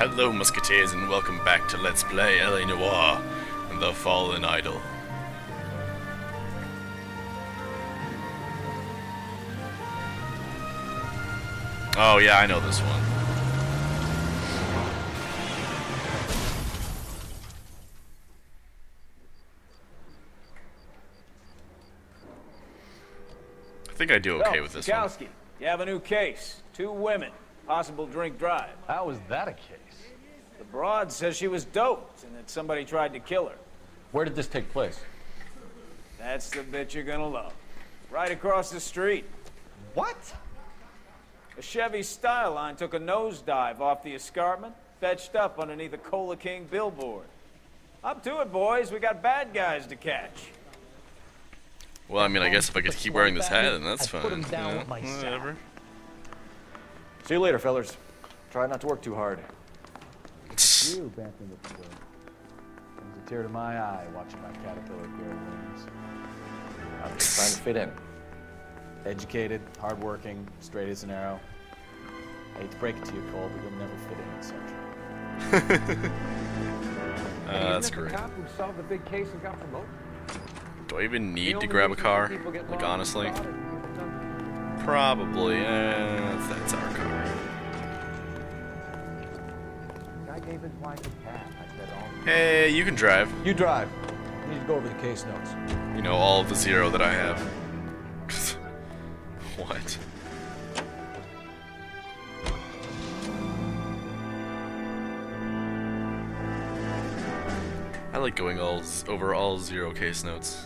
Hello Musketeers and welcome back to Let's Play LA Noire and the Fallen Idol. Oh yeah, I know this one. I think I do okay with this one. You have a new case. 2 women. Possible drink drive. How is that a case? The broad says she was doped and that somebody tried to kill her. Where did this take place? That's the bit you're gonna love. Right across the street. What? A Chevy Styline took a nosedive off the escarpment, fetched up underneath a Cola King billboard. Up to it, boys. We got bad guys to catch. Well, I mean, I guess if I could keep wearing this hat, then that's fine. Put him down with myself. Whatever. See you later, fellas. Try not to work too hard. You, Benton, with the word. Brings a tear to my eye watching my caterpillar grow wings. I'm just trying to fit in. Educated, hardworking, straight as an arrow. I hate to break it to you, Cole, but you'll never fit in at Central. That's great. The cop who solved the big case and got promoted. Do I even need to grab a car? Like, honestly? Probably. That's our car. Guy gave his wife a cat. I said, oh. Hey, you can drive. You drive. I need to go over the case notes. You know, all of the 0 that I have. What? I like going over all 0 case notes.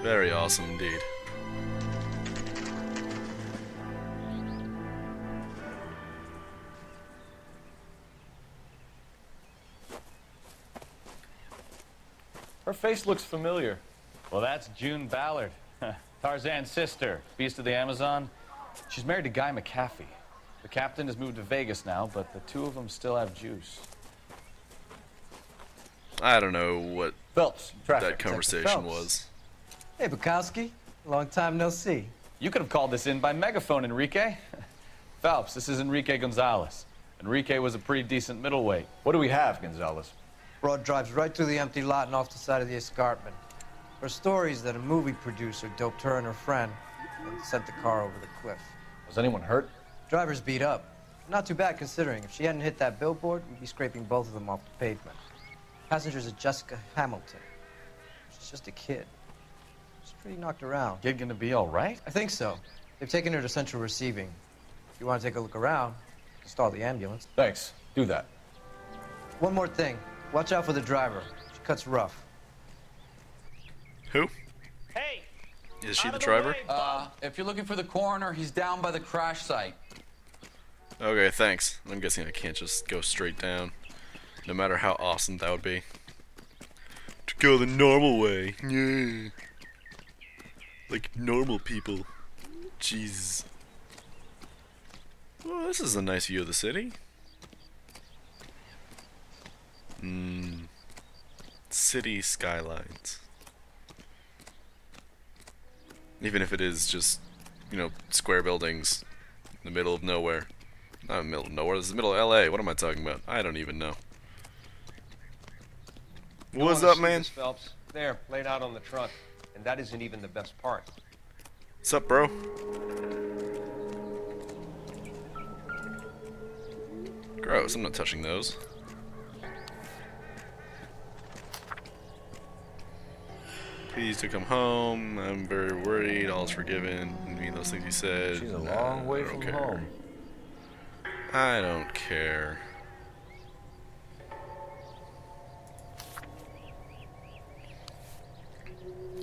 Very awesome indeed. Her face looks familiar. Well, that's June Ballard. Tarzan's sister, beast of the Amazon. She's married to Guy McAfee. The captain has moved to Vegas now, but the 2 of them still have juice. I don't know what Phelps, traffic. that conversation was. Hey, Bukowski. Long time no see. You could have called this in by megaphone, Enrique. Phelps, this is Enrique Gonzalez. Enrique was a pretty decent middleweight. What do we have, Gonzalez? Broad drives right through the empty lot and off the side of the escarpment. Her stories that a movie producer doped her and her friend and sent the car over the cliff. Was anyone hurt? Driver's beat up. Not too bad considering. If she hadn't hit that billboard, we'd be scraping both of them off the pavement. Passenger's a Jessica Hamilton. She's just a kid. She's pretty knocked around. Kid gonna be all right? I think so. They've taken her to central receiving. If you want to take a look around, stall the ambulance. Thanks. Do that. One more thing. Watch out for the driver. She cuts rough. Who? Hey! Is she the driver? If you're looking for the coroner, he's down by the crash site. Okay, thanks. I'm guessing I can't just go straight down. No matter how awesome that would be. To go the normal way. Yeah. Like normal people. Jeez. Well, this is a nice view of the city. City skylines. Even if it is just, you know, square buildings in the middle of nowhere. Not in the middle of nowhere, this is the middle of LA. What am I talking about? I don't even know. What's up, man? Phelps. There, laid out on the trunk. And that isn't even the best part. What's up, bro? Gross, I'm not touching those. Please to come home. I'm very worried. All's forgiven. I mean, those things he said. She's a long way from home. I don't care.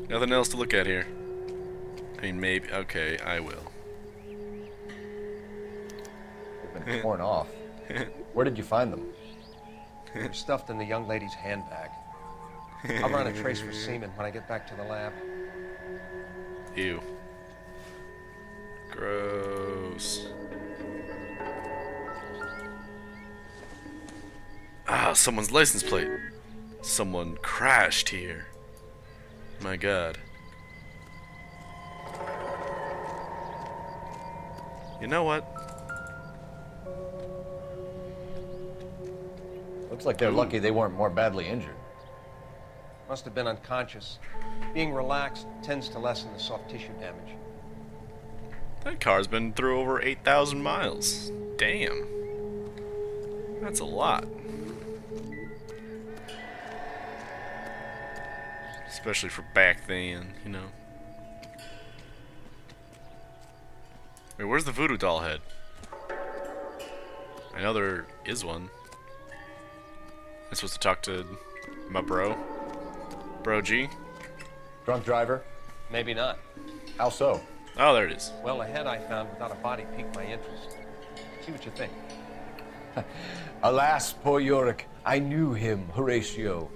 Nothing else to look at here. I mean, maybe. Okay, I will. They've been torn off. Where did you find them? They're stuffed in the young lady's handbag. I'll run a trace for semen when I get back to the lab. Ew. Gross. Ah, someone's license plate. Someone crashed here. My God. You know what? Looks like they're lucky they weren't more badly injured. Must have been unconscious. Being relaxed tends to lessen the soft tissue damage. That car's been through over 8,000 miles. Damn. That's a lot. Especially for back then, you know. Wait, where's the voodoo doll head? I know there is one. I'm supposed to talk to my bro. Bro G? Drunk driver? Maybe not. How so? Oh, there it is. Well, the head I found without a body piqued my interest. See what you think. Alas, poor Yorick. I knew him, Horatio.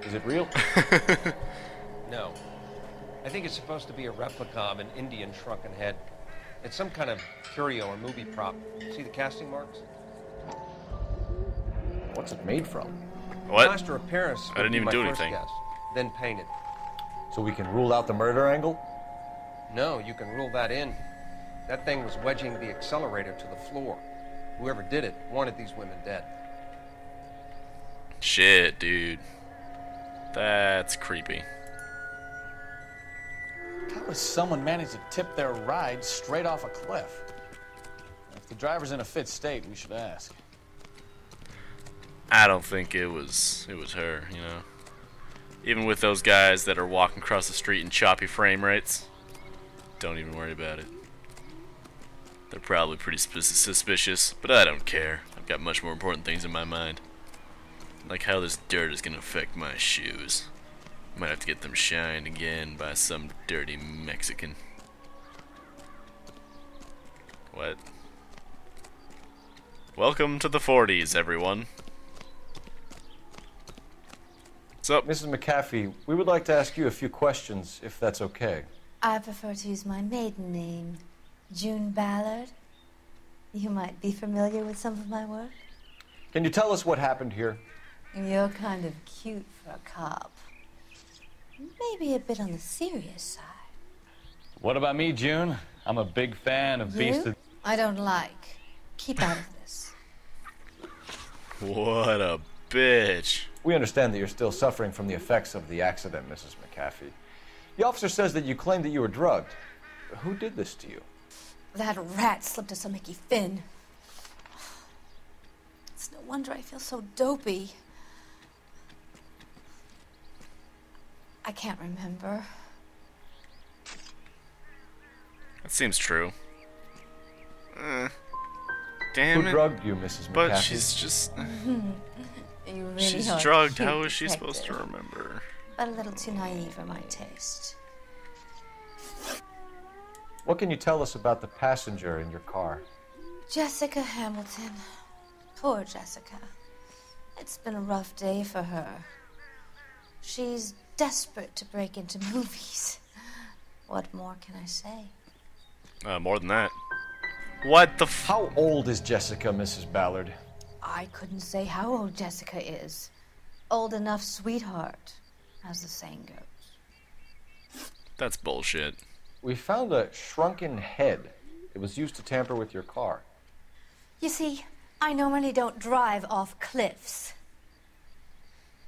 Is it real? No. I think it's supposed to be a replica of an Indian shrunken head. It's some kind of curio or movie prop. See the casting marks? What's it made from? What? Plaster of Paris. I didn't even do first anything. Guess, then painted. So we can rule out the murder angle? No, you can rule that in. That thing was wedging the accelerator to the floor. Whoever did it wanted these women dead. Shit, dude. That's creepy. How does someone manage to tip their ride straight off a cliff? If the driver's in a fit state, we should ask. I don't think it was her, you know. Even with those guys that are walking across the street in choppy frame rates, don't even worry about it. They're probably pretty suspicious, but I don't care. I've got much more important things in my mind. Like how this dirt is gonna affect my shoes. Might have to get them shined again by some dirty Mexican. What? Welcome to the 40s, everyone. What's up? Mrs. McAfee, we would like to ask you a few questions, if that's okay. I prefer to use my maiden name, June Ballard. You might be familiar with some of my work. Can you tell us what happened here? You're kind of cute for a cop. Maybe a bit on the serious side. What about me, June? I'm a big fan of Beast You? of... I don't like. Keep out of this. What a bitch. We understand that you're still suffering from the effects of the accident, Mrs. McAfee. The officer says that you claimed that you were drugged. Who did this to you? That rat slipped us a Mickey Finn. It's no wonder I feel so dopey. I can't remember. That seems true. Damn Who it. drugged you, Mrs. McAfee? But she's just... You really she's are drugged. cute, How is she supposed to detective. remember? But a little too naive for my taste. What can you tell us about the passenger in your car? Jessica Hamilton. Poor Jessica. It's been a rough day for her. She's desperate to break into movies. What more can I say? More than that. What the f- How old is Jessica, Mrs. Ballard? I couldn't say how old Jessica is. Old enough, sweetheart, as the saying goes. That's bullshit. We found a shrunken head. It was used to tamper with your car. You see, I normally don't drive off cliffs.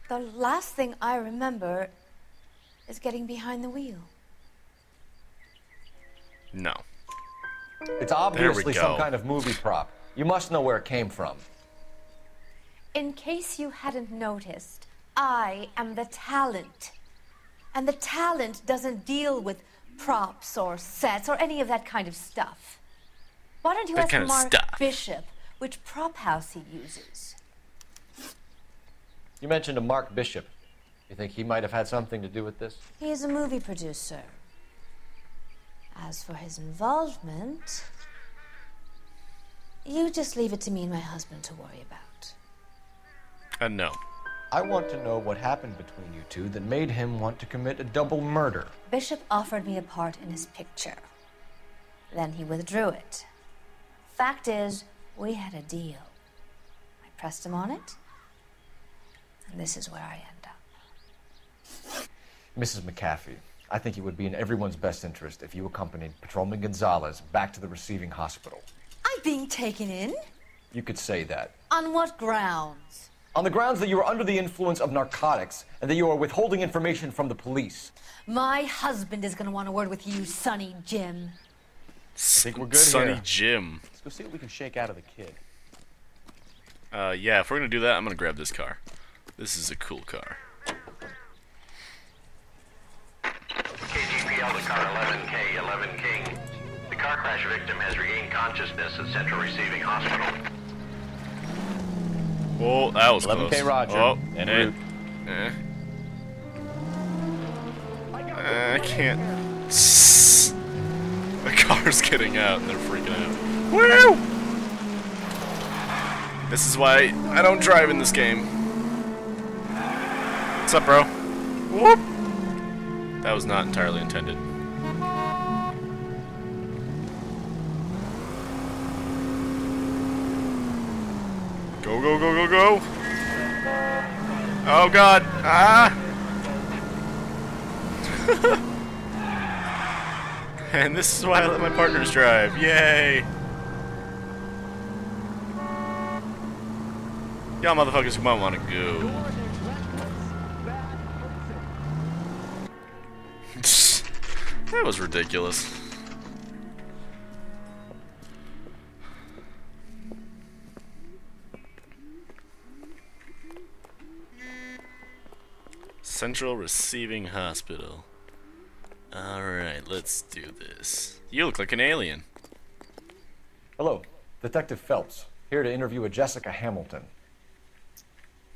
The last thing I remember is getting behind the wheel. No. It's obviously go. some kind of movie prop. You must know where it came from. In case you hadn't noticed, I am the talent. And the talent doesn't deal with props or sets or any of that kind of stuff. Why don't you That ask kind of Mark stuff. Bishop which prop house he uses? You mentioned a Mark Bishop. You think he might have had something to do with this? He is a movie producer. As for his involvement, you just leave it to me and my husband to worry about. No. I want to know what happened between you two that made him want to commit a double murder. Bishop offered me a part in his picture. Then he withdrew it. Fact is, we had a deal. I pressed him on it, and this is where I end up. Mrs. McAfee, I think it would be in everyone's best interest if you accompanied Patrolman Gonzalez back to the receiving hospital. I'm being taken in? You could say that. On what grounds? On the grounds that you are under the influence of narcotics and that you are withholding information from the police. My husband is going to want a word with you, Sonny Jim. I think we're good Sonny here. Jim. Let's go see what we can shake out of the kid. Yeah, if we're gonna do that, I'm gonna grab this car. This is a cool car. KGPL to car 11K, 11 King. The car crash victim has regained consciousness at Central Receiving Hospital. Oh, that was 11K close. Roger. Oh, En and, route. I can't. The car's getting out and they're freaking out. Woo! This is why I don't drive in this game. What's up, bro? Whoop! That was not entirely intended. Go, go, go, go, go! Oh god! Ah! And this is why I let my partners drive. Yay! Y'all motherfuckers might want to go. That was ridiculous. Central Receiving Hospital. Alright, let's do this. You look like an alien. Hello, Detective Phelps, here to interview a Jessica Hamilton.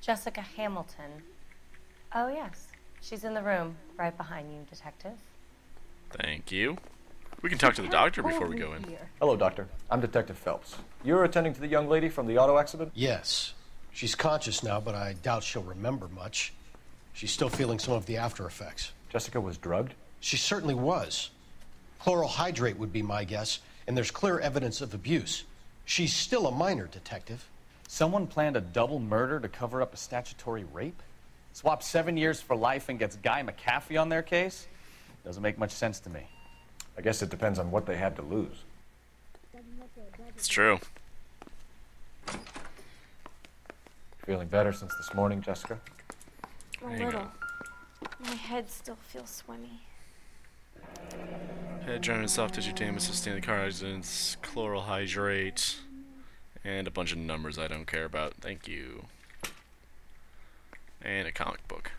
Jessica Hamilton. Oh, yes. She's in the room, right behind you, Detective. Thank you. We can talk to the doctor before we go in. Hello, Doctor. I'm Detective Phelps. You're attending to the young lady from the auto accident? Yes. She's conscious now, but I doubt she'll remember much. She's still feeling some of the after effects. Jessica was drugged? She certainly was. Chloral hydrate would be my guess, and there's clear evidence of abuse. She's still a minor, Detective. Someone planned a double murder to cover up a statutory rape? Swap 7 years for life and gets Guy McAfee on their case? Doesn't make much sense to me. I guess it depends on what they had to lose. It's true. Feeling better since this morning, Jessica? A little. My head still feels swimmy. Head driving soft tissue damage, sustained car accidents, chloral hydrate, and a bunch of numbers I don't care about. Thank you. And a comic book.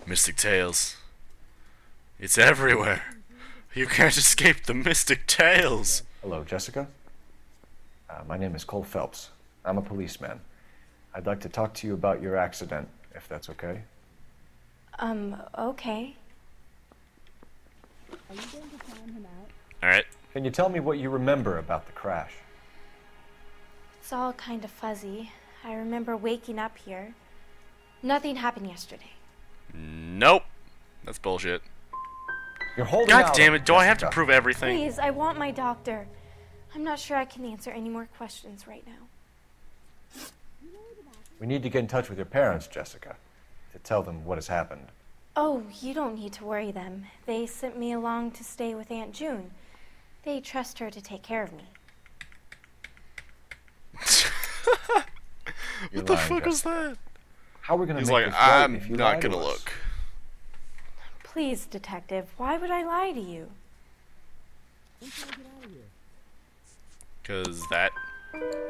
Mystic Tales. It's everywhere. You can't escape the Mystic Tales. Hello, Jessica. My name is Cole Phelps. I'm a policeman. I'd like to talk to you about your accident, if that's okay. Okay. Alright. Can you tell me what you remember about the crash? It's all kind of fuzzy. I remember waking up here. Nothing happened yesterday. Nope. That's bullshit. You're holding God out, damn it, do I have to Jessica. prove everything? Please, I want my doctor. I'm not sure I can answer any more questions right now. We need to get in touch with your parents, Jessica, to tell them what has happened. Oh, you don't need to worry them. They sent me along to stay with Aunt June. They trust her to take care of me. What the fuck was that? How are we gonna He's make like, this right I'm if you not lie to gonna us? look. Please, Detective, why would I lie to you? Cause that.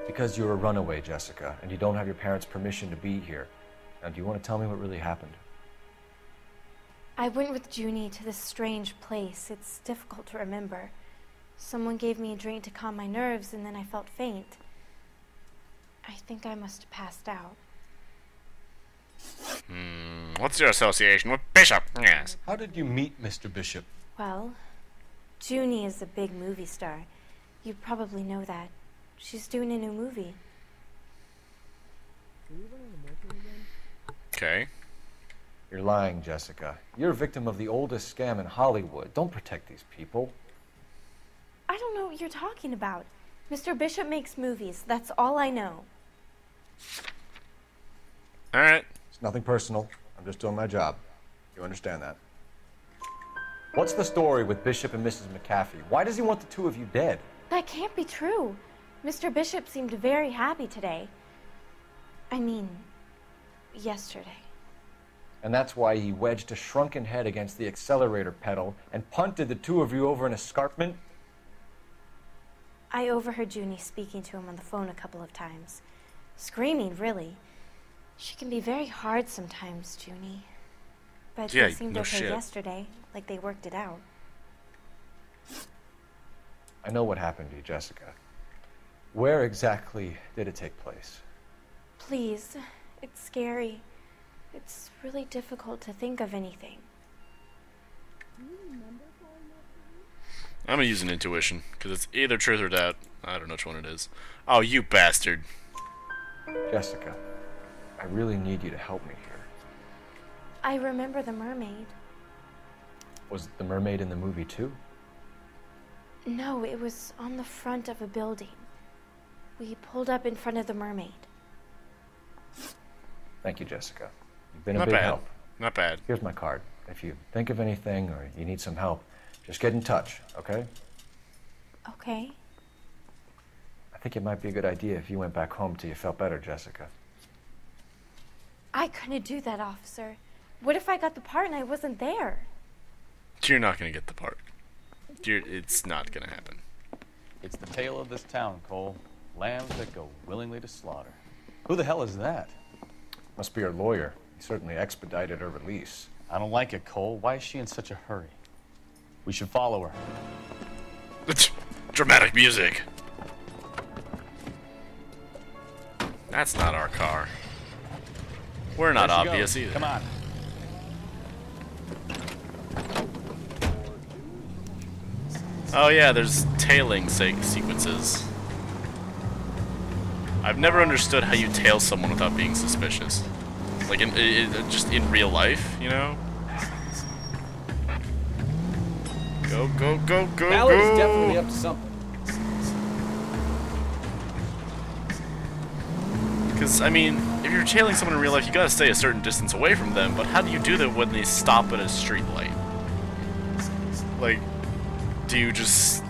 Because you're a runaway, Jessica, and you don't have your parents' permission to be here. Now, do you want to tell me what really happened? I went with Junie to this strange place. It's difficult to remember. Someone gave me a drink to calm my nerves, and then I felt faint. I think I must have passed out. What's your association with Bishop? Yes. How did you meet Mr. Bishop? Well, Junie is a big movie star. You probably know that. She's doing a new movie. Okay. You're lying, Jessica. You're a victim of the oldest scam in Hollywood. Don't protect these people. I don't know what you're talking about. Mr. Bishop makes movies. That's all I know. Alright. It's nothing personal. I'm just doing my job. You understand that? What's the story with Bishop and Mrs. McAfee? Why does he want the two of you dead? That can't be true. Mr. Bishop seemed very happy today. I mean, yesterday. And that's why he wedged a shrunken head against the accelerator pedal and punted the two of you over an escarpment? I overheard Junie speaking to him on the phone a couple of times. Screaming, really. She can be very hard sometimes, Junie. But Yeah, they seemed no okay shit. yesterday, like they worked it out. I know what happened to you, Jessica. Where exactly did it take place? Please, it's scary. It's really difficult to think of anything. I'm gonna use an intuition, because it's either truth or doubt. I don't know which one it is. Oh, you bastard. Jessica, I really need you to help me here. I remember the mermaid. Was the mermaid in the movie too? No, it was on the front of a building. We pulled up in front of the mermaid. Thank you, Jessica. You've been a Not big bad. help. Not bad. Here's my card. If you think of anything or you need some help, just get in touch, okay? Okay. I think it might be a good idea if you went back home till you felt better, Jessica. I couldn't do that, officer. What if I got the part and I wasn't there? You're not gonna get the part. It's not gonna happen. It's the tale of this town, Cole. Lambs that go willingly to slaughter. Who the hell is that? Must be her lawyer. He certainly expedited her release. I don't like it, Cole. Why is she in such a hurry? We should follow her. Dramatic music. That's not our car. We're not There she obvious goes. either. Come on. Oh yeah, there's tailing sequences. I've never understood how you tail someone without being suspicious. Like just in real life, you know? Go, go, go, go, Ballard go! is definitely up to something. Because, I mean, if you're tailing someone in real life, you gotta stay a certain distance away from them, but how do you do that when they stop at a street light? Like, do you just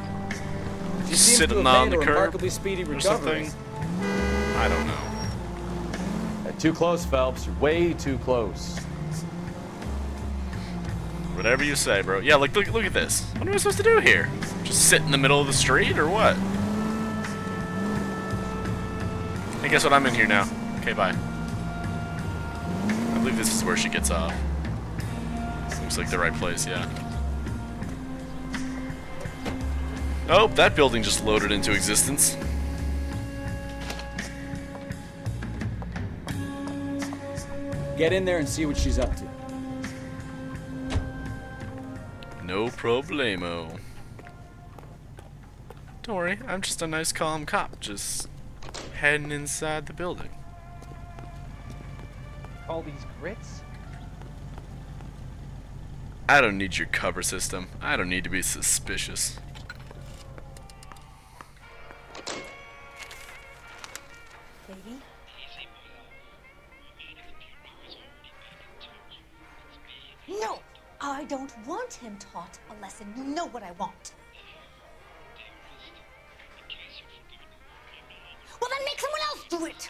She seems sit to have on made the a curb remarkably speedy or recovery. something? I don't know. Too close, Phelps. You're way too close. Whatever you say, bro. Yeah, like, look at this. What am I supposed to do here? Just sit in the middle of the street, or what? Hey, guess what? I'm in here now. Okay, bye. I believe this is where she gets off. Looks like the right place, yeah. Oh, that building just loaded into existence. Get in there and see what she's up to. No problemo. Don't worry, I'm just a nice calm cop, just heading inside the building. All these grits? I don't need your cover system. I don't need to be suspicious. Baby? No! I don't want him taught a lesson. You know what I want. Well, then make someone else do it!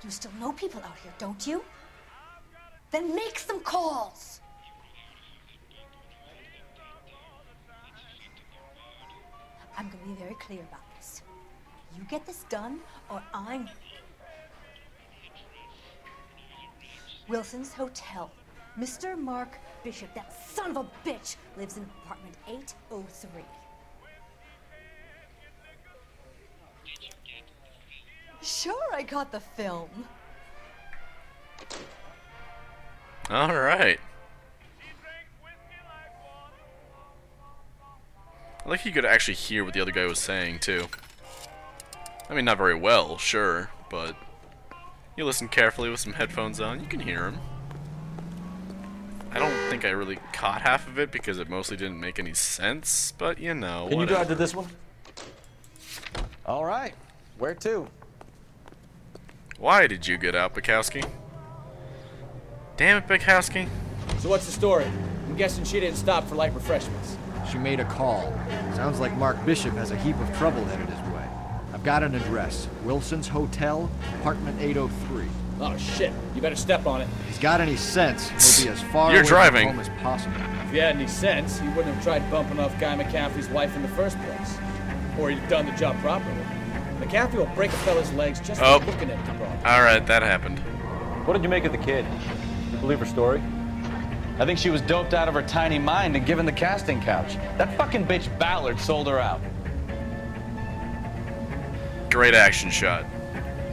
You still know people out here, don't you? Then make some calls! I'm gonna be very clear about this. You get this done, or I'm... Wilson's Hotel. Mr. Mark Bishop, that son of a bitch, lives in apartment 803. Sure, I got the film. Alright. I like you could actually hear what the other guy was saying, too. I mean, not very well, sure, but you listen carefully with some headphones on, you can hear him. I don't think I really caught half of it because it mostly didn't make any sense, but you know, Can you whatever. drive to this one? All right. Where to? Why did you get out, Bukowski? Damn it, Bukowski. So what's the story? I'm guessing she didn't stop for light refreshments. She made a call. Sounds like Mark Bishop has a heap of trouble headed his way. got an address. Wilson's Hotel, apartment 803. Oh, shit. You better step on it. If he's got any sense, he'll be as far You're away driving. from home as possible. If he had any sense, he wouldn't have tried bumping off Guy McCaffrey's wife in the first place. Or he'd done the job properly. McCaffrey will break a fella's legs just for looking at the problem. Alright, that happened. What did you make of the kid? You believe her story? I think she was doped out of her tiny mind and given the casting couch. That fucking bitch Ballard sold her out. Great action shot.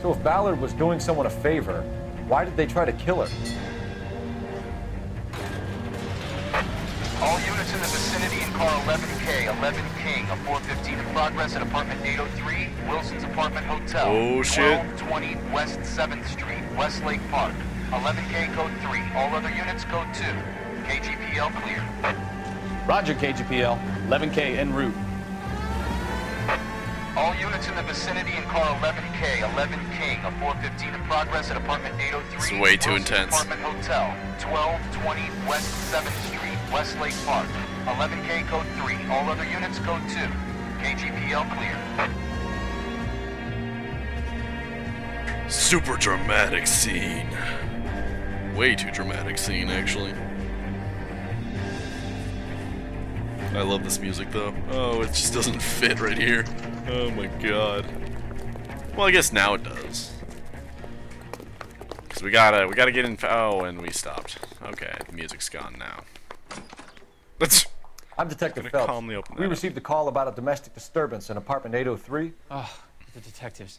So if Ballard was doing someone a favor, why did they try to kill her? All units in the vicinity in car 11K, 11 King, a 415 in progress at apartment 803, Wilson's Apartment Hotel. Oh, shit. 1220 West 7th Street, Westlake Park. 11K code 3. All other units code 2. KGPL clear. Roger, KGPL. 11K en route. All units in the vicinity in car 11K, 11 King, a 415 in progress at apartment 803. It's way too Wilson's intense. Apartment Hotel, 1220 West 7th Street, Westlake Park. 11K code 3. All other units code 2. KGPL clear. Super dramatic scene. Way too dramatic scene, actually. I love this music, though. Oh, it just doesn't fit right here. Oh my god. Well, I guess now it does. Cause we gotta get in. Oh, and we stopped. Okay, the music's gone now. Let's. I'm Detective Gonna Phelps. calmly open that We up. received a call about a domestic disturbance in apartment 803. Oh, the detectives.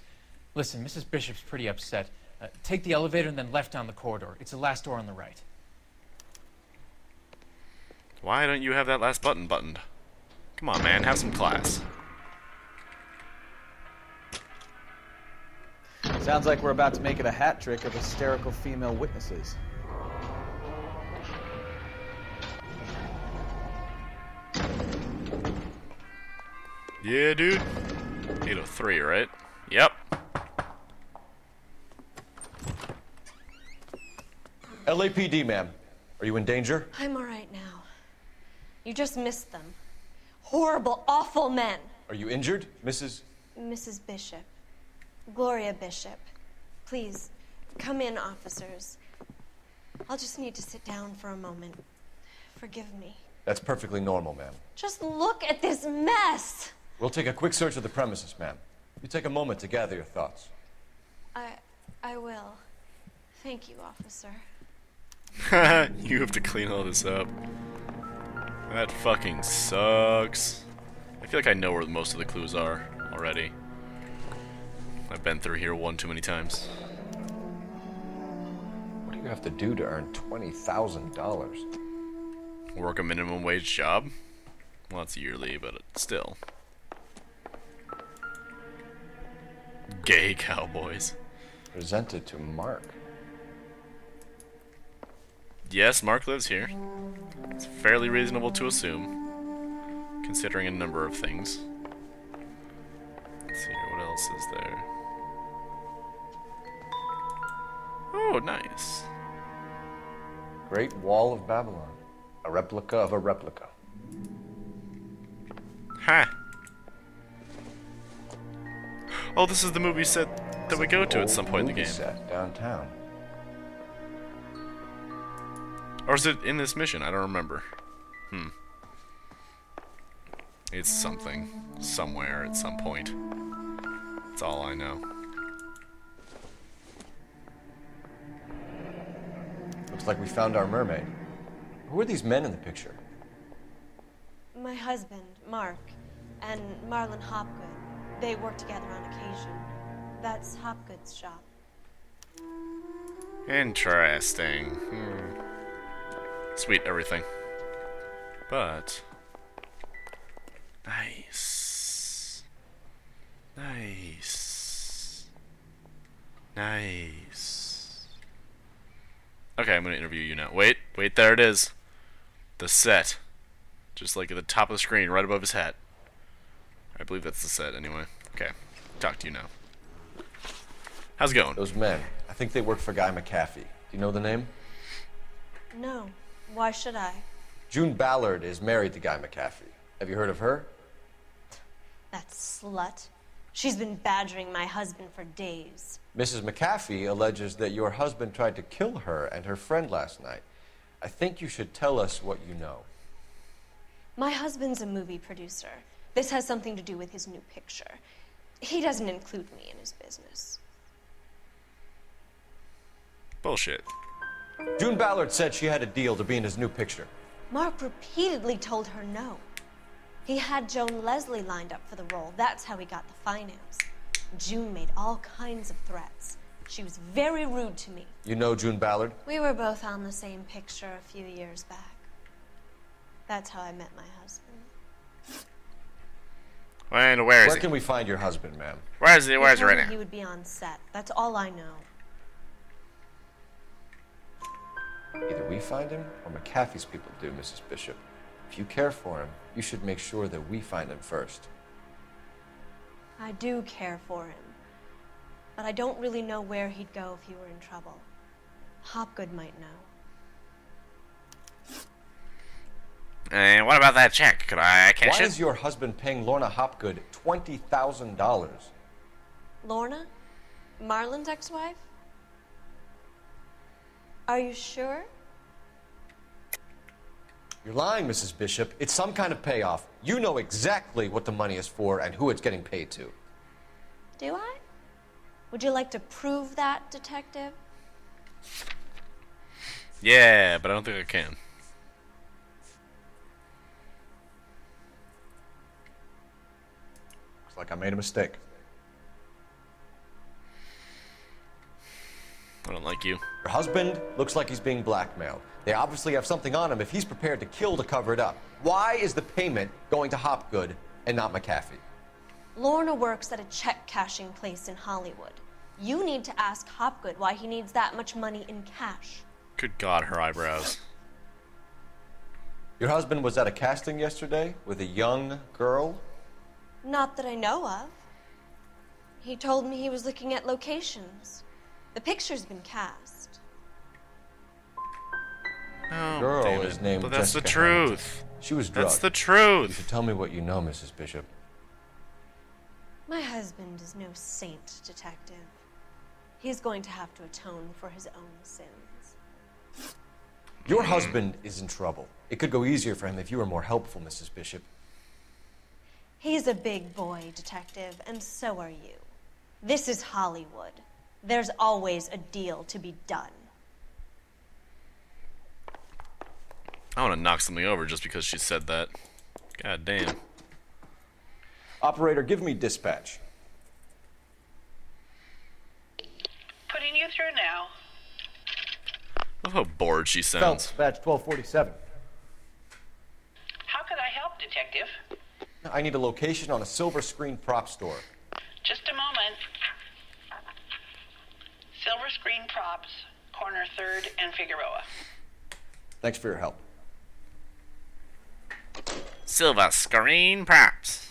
Listen, Mrs. Bishop's pretty upset. Take the elevator and then left down the corridor. It's the last door on the right. Why don't you have that last button buttoned? Come on, man, have some class. Sounds like we're about to make it a hat trick of hysterical female witnesses. Yeah, dude. 803, right? Yep. LAPD, ma'am. Are you in danger? I'm all right now. You just missed them. Horrible, awful men. Are you injured, Mrs.? Mrs. Bishop. Gloria Bishop. Please, come in, officers. I'll just need to sit down for a moment. Forgive me. That's perfectly normal, ma'am. Just look at this mess. We'll take a quick search of the premises, ma'am. You take a moment to gather your thoughts. I will. Thank you, officer. You have to clean all this up. That fucking sucks. I feel like I know where most of the clues are already. I've been through here one too many times. What do you have to do to earn $20,000? Work a minimum wage job? Well, it's yearly, but still. Gay cowboys. Presented to Mark. Yes, Mark lives here. It's fairly reasonable to assume, considering a number of things. Let's see here, what else is there? Oh, nice. Great Wall of Babylon. A replica of a replica. Ha! Oh, this is the movie set that we go to at some point in the game. Set downtown. Or is it in this mission? I don't remember. It's something. Somewhere at some point. That's all I know. Looks like we found our mermaid. Who are these men in the picture? My husband, Mark, and Marlon Hopgood. They work together on occasion. That's Hopgood's shop. Interesting. Sweet everything. But... Nice. Nice. Nice. Okay, I'm gonna interview you now. Wait, there it is. The set. Just like at the top of the screen, right above his hat. I believe that's the set anyway. Okay, talk to you now. How's it going? Those men. I think they work for Guy McCaffrey. Do you know the name? No. Why should I? June Ballard is married to Guy McCaffrey. Have you heard of her? That slut. She's been badgering my husband for days. Mrs. McAfee alleges that your husband tried to kill her and her friend last night. I think you should tell us what you know. My husband's a movie producer. This has something to do with his new picture. He doesn't include me in his business. Bullshit. June Ballard said she had a deal to be in his new picture. Mark repeatedly told her no. He had Joan Leslie lined up for the role. That's how he got the finance. June made all kinds of threats. She was very rude to me. You know June Ballard? We were both on the same picture a few years back. That's how I met my husband. And where is Where he? can we find your husband, ma'am? Where is he? Where is he right now? He would be on set. That's all I know. Either we find him or McAfee's people do, Mrs. Bishop. If you care for him, you should make sure that we find him first. I do care for him. But I don't really know where he'd go if he were in trouble. Hopgood might know. And what about that check? Could I cash it? Why is your husband paying Lorna Hopgood $20,000? Lorna? Marlon's ex-wife? Are you sure? You're lying, Mrs. Bishop. It's some kind of payoff. You know exactly what the money is for and who it's getting paid to. Do I? Would you like to prove that, Detective? Yeah, but I don't think I can. Looks like I made a mistake. I don't like you. Your husband looks like he's being blackmailed. They obviously have something on him if he's prepared to kill to cover it up. Why is the payment going to Hopgood and not McAfee? Lorna works at a check-cashing place in Hollywood. You need to ask Hopgood why he needs that much money in cash. Good God, her eyebrows. Your husband was at a casting yesterday with a young girl? Not that I know of. He told me he was looking at locations. The picture's been cast. Oh, Girl damn it. is named But that's Jessica the truth. Hamilton. She was drugged. That's the truth. You should tell me what you know, Mrs. Bishop. My husband is no saint, Detective. He's going to have to atone for his own sins. Your husband is in trouble. It could go easier for him if you were more helpful, Mrs. Bishop. He's a big boy, Detective, and so are you. This is Hollywood. There's always a deal to be done. I want to knock something over just because she said that. God damn. Operator, give me dispatch. Putting you through now. I love how bored she sounds. Phelps, batch 1247. How could I help, Detective? I need a location on a silver screen prop store. Just a moment. Silver Screen Props, corner 3rd and Figueroa. Thanks for your help. Silver Screen Props.